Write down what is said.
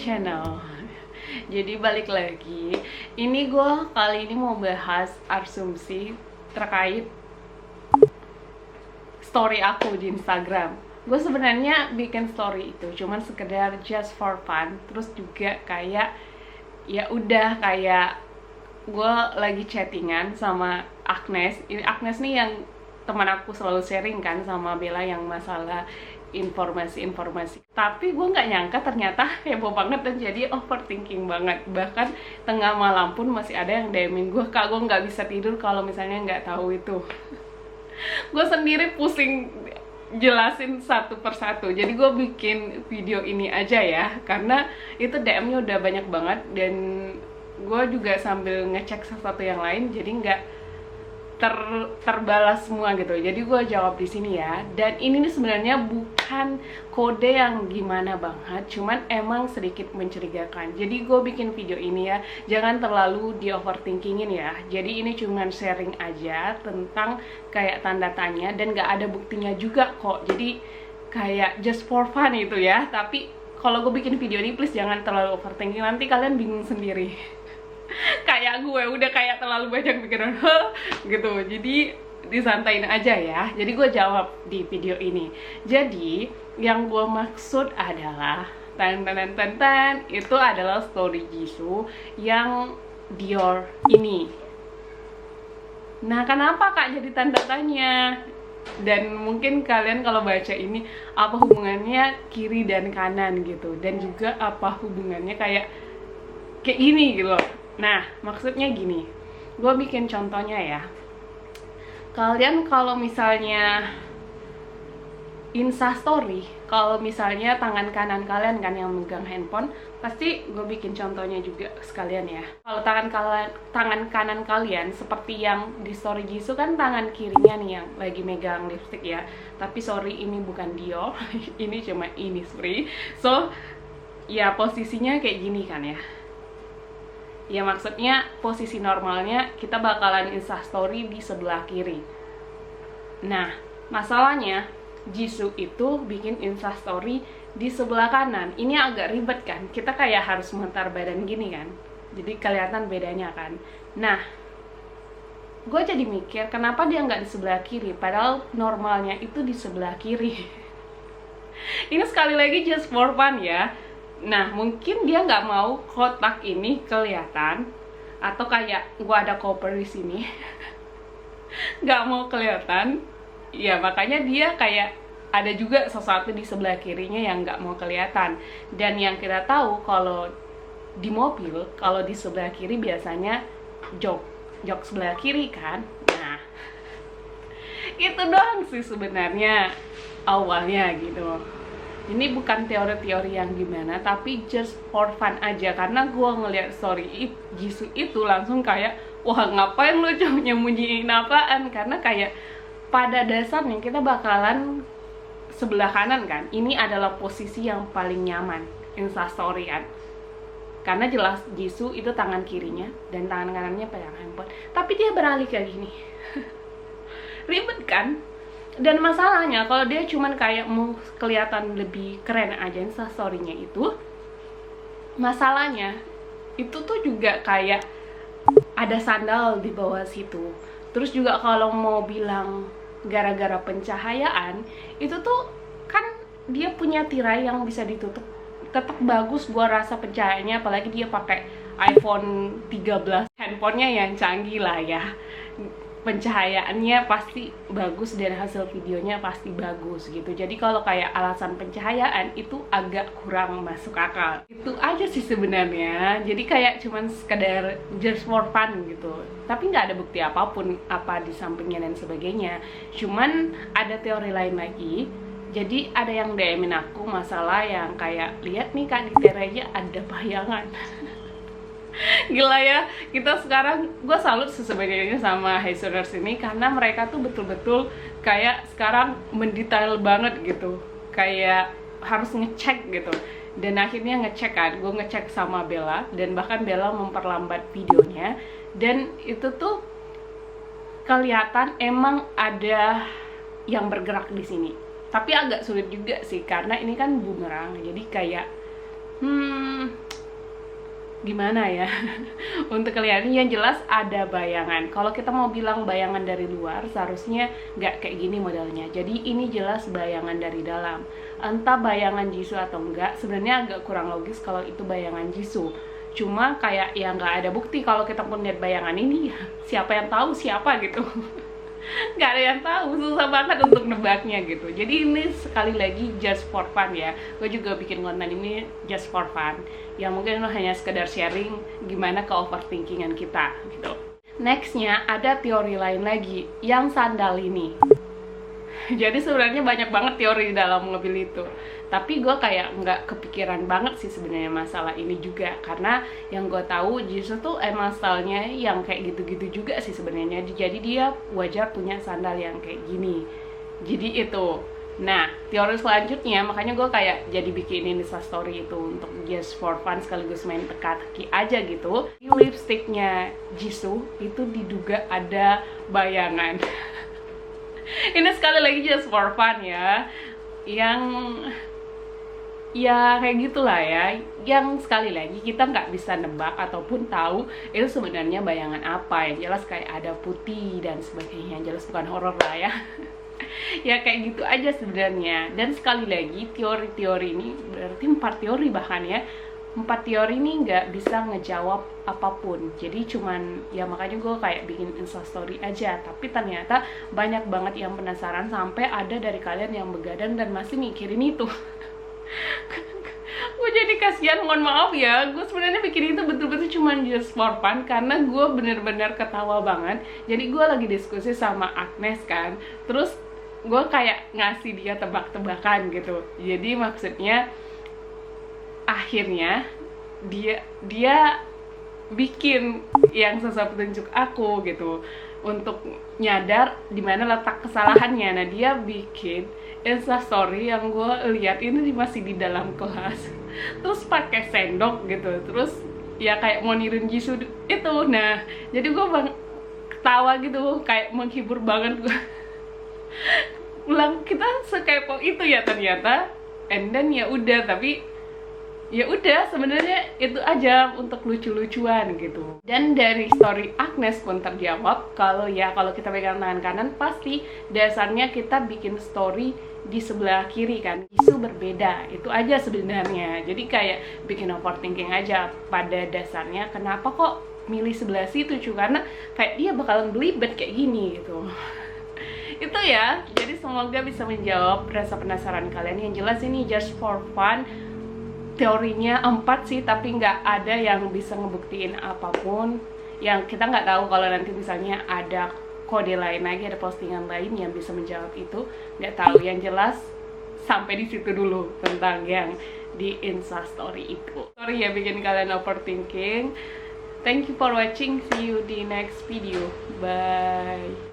channel. Jadi balik lagi. Ini gue kali ini mau bahas asumsi terkait story aku di Instagram. Gue sebenarnya bikin story itu cuman sekedar just for fun. Terus juga kayak ya udah kayak gue lagi chattingan sama Agnes. Ini Agnes nih yang teman aku selalu sharing kan sama Bella yang masalah informasi-informasi. Tapi gue nggak nyangka ternyata heboh banget dan jadi overthinking banget. Bahkan tengah malam pun masih ada yang DM-in gue, "Kak, gue nggak bisa tidur kalau misalnya nggak tahu itu." Gue sendiri pusing jelasin satu persatu. Jadi gue bikin video ini aja ya, karena itu DM-nya udah banyak banget dan gue juga sambil ngecek sesuatu yang lain, jadi nggak terbalas semua gitu. Jadi gue jawab di sini ya. Dan ini nih sebenarnya bukan kode yang gimana banget, cuman emang sedikit mencurigakan. Jadi gue bikin video ini ya, jangan terlalu di overthinkingin ya. Jadi ini cuman sharing aja tentang kayak tanda tanya dan gak ada buktinya juga kok. Jadi kayak just for fun itu ya. Tapi kalau gue bikin video ini please jangan terlalu overthinking, nanti kalian bingung sendiri. Kayak gue udah kayak terlalu banyak pikiran gitu. Jadi disantain aja ya. Jadi gue jawab di video ini. Jadi yang gue maksud adalah tan itu adalah story Jisoo yang Dior ini. Nah, kenapa Kak jadi tanda tanya? Dan mungkin kalian kalau baca ini, apa hubungannya kiri dan kanan gitu, dan juga apa hubungannya kayak gini gitu loh. Nah, maksudnya gini, gue bikin contohnya ya. Kalian kalau misalnya Instastory, kalau misalnya tangan kanan kalian kan yang megang handphone, pasti gue bikin contohnya juga sekalian ya. Kalau tangan kanan kalian seperti yang di story Jisoo kan tangan kirinya nih yang lagi megang lipstick ya. Tapi sorry, ini bukan Dior, ini cuma Innisfree. So, ya posisinya kayak gini kan ya. Ya maksudnya posisi normalnya kita bakalan instastory di sebelah kiri. Nah, masalahnya Jisoo itu bikin instastory di sebelah kanan. Ini agak ribet kan, kita kayak harus memutar badan gini kan, jadi kelihatan bedanya kan. Nah, gue jadi mikir kenapa dia nggak di sebelah kiri, padahal normalnya itu di sebelah kiri. Ini sekali lagi just for fun ya. Nah, mungkin dia nggak mau kotak ini kelihatan, atau kayak gua ada koper di sini, nggak mau kelihatan. Ya makanya dia kayak ada juga sesuatu di sebelah kirinya yang nggak mau kelihatan. Dan yang kita tahu kalau di mobil, kalau di sebelah kiri biasanya jok sebelah kiri kan. Nah, itu doang sih sebenarnya awalnya gitu. Ini bukan teori-teori yang gimana, tapi just for fun aja. Karena gue ngeliat story Jisoo itu langsung kayak, wah ngapain lu nyembunyiin apaan? Karena kayak pada dasarnya kita bakalan sebelah kanan kan. Ini adalah posisi yang paling nyaman instastory kan. Karena jelas Jisoo itu tangan kirinya dan tangan kanannya pegang handphone. Tapi dia beralih kayak gini. Ribet kan? Dan masalahnya kalau dia cuman kayak mau kelihatan lebih keren aja instastory-nya itu, masalahnya itu tuh juga kayak ada sandal di bawah situ. Terus juga kalau mau bilang gara-gara pencahayaan, itu tuh kan dia punya tirai yang bisa ditutup. Tetap bagus gua rasa pencahayaannya, apalagi dia pakai iPhone 13, handphonenya yang canggih lah ya. Pencahayaannya pasti bagus dan hasil videonya pasti bagus gitu. Jadi kalau kayak alasan pencahayaan itu agak kurang masuk akal. Itu aja sih sebenarnya. Jadi kayak cuman sekedar just for fun gitu. Tapi nggak ada bukti apapun apa di sampingnya dan sebagainya. Cuman ada teori lain lagi. Jadi ada yang DM-in aku masalah yang kayak, lihat nih Kak, di tirainya ada bayangan. Gila ya, kita sekarang, gue salut sebenarnya sama Haizuners ini karena mereka tuh betul-betul kayak sekarang mendetail banget gitu, kayak harus ngecek gitu. Dan akhirnya ngecek kan, gue ngecek sama Bella dan bahkan Bella memperlambat videonya. Dan itu tuh kelihatan emang ada yang bergerak di sini. Tapi agak sulit juga sih karena ini kan bumerang, jadi kayak Gimana ya? Untuk kalian yang jelas ada bayangan. Kalau kita mau bilang bayangan dari luar, seharusnya nggak kayak gini modelnya. Jadi ini jelas bayangan dari dalam. Entah bayangan Jisoo atau enggak, sebenarnya agak kurang logis kalau itu bayangan Jisoo. Cuma kayak ya nggak ada bukti kalau kita pun lihat bayangan ini, ya siapa yang tahu siapa gitu. Nggak ada yang tahu, susah banget untuk nebaknya gitu. Jadi ini sekali lagi just for fun ya. Gue juga bikin konten ini just for fun, ya mungkin hanya sekedar sharing gimana ke overthinkingan kita gitu. Nextnya ada teori lain lagi, yang sandal ini. Jadi sebenarnya banyak banget teori dalam mobil itu, tapi gue kayak nggak kepikiran banget sih sebenarnya masalah ini juga, karena yang gue tahu Jisoo tuh emang stylenya yang kayak gitu-gitu juga sih sebenarnya. Jadi dia wajar punya sandal yang kayak gini. Jadi itu. Nah, teori selanjutnya, makanya gue kayak jadi bikinin Instastory itu untuk just for fun sekaligus main teka-teki aja gitu. Di lipsticknya Jisoo itu diduga ada bayangan. Ini sekali lagi just for fun ya, yang ya kayak gitulah ya, yang sekali lagi kita nggak bisa nebak ataupun tahu itu sebenarnya bayangan apa. Yang jelas kayak ada putih dan sebagainya, yang jelas bukan horor lah ya. Ya kayak gitu aja sebenarnya. Dan sekali lagi teori-teori ini berarti 4 teori bahkan ya, 4 teori ini nggak bisa ngejawab apapun. Jadi cuman ya makanya gue kayak bikin Instastory aja. Tapi ternyata banyak banget yang penasaran, sampai ada dari kalian yang begadang dan masih mikirin itu. Gue jadi kasihan, mohon maaf ya. Gue sebenarnya bikin itu betul-betul cuman just for fun, karena gue bener-bener ketawa banget. Jadi gue lagi diskusi sama Agnes kan, terus gue kayak ngasih dia tebak-tebakan gitu. Jadi maksudnya akhirnya dia bikin yang sesuai petunjuk aku gitu untuk nyadar di mana letak kesalahannya. Nah, dia bikin Instastory yang gue lihat ini masih di dalam kelas, terus pakai sendok gitu, terus ya kayak mau niruin Jisoo itu. Nah, jadi gue ketawa gitu, kayak menghibur banget gue. Ulang, kita sekepo itu ya ternyata. And then ya udah, tapi ya udah sebenarnya itu aja untuk lucu-lucuan gitu. Dan dari story Agnes pun terjawab kalau kita pegang tangan kanan pasti dasarnya kita bikin story di sebelah kiri kan. Isu berbeda, itu aja sebenarnya. Jadi kayak bikin overthinking aja pada dasarnya, kenapa kok milih sebelah situ cuy, karena kayak dia bakalan belibet kayak gini gitu. Itu ya, jadi semoga bisa menjawab rasa penasaran kalian. Yang jelas ini just for fun. Teorinya 4 sih, tapi nggak ada yang bisa ngebuktiin apapun. Yang kita nggak tahu kalau nanti misalnya ada kode lain lagi, ada postingan lain yang bisa menjawab itu, nggak tahu. Yang jelas sampai di situ dulu tentang yang di Instastory itu. Sorry ya bikin kalian overthinking. Thank you for watching. See you di next video. Bye.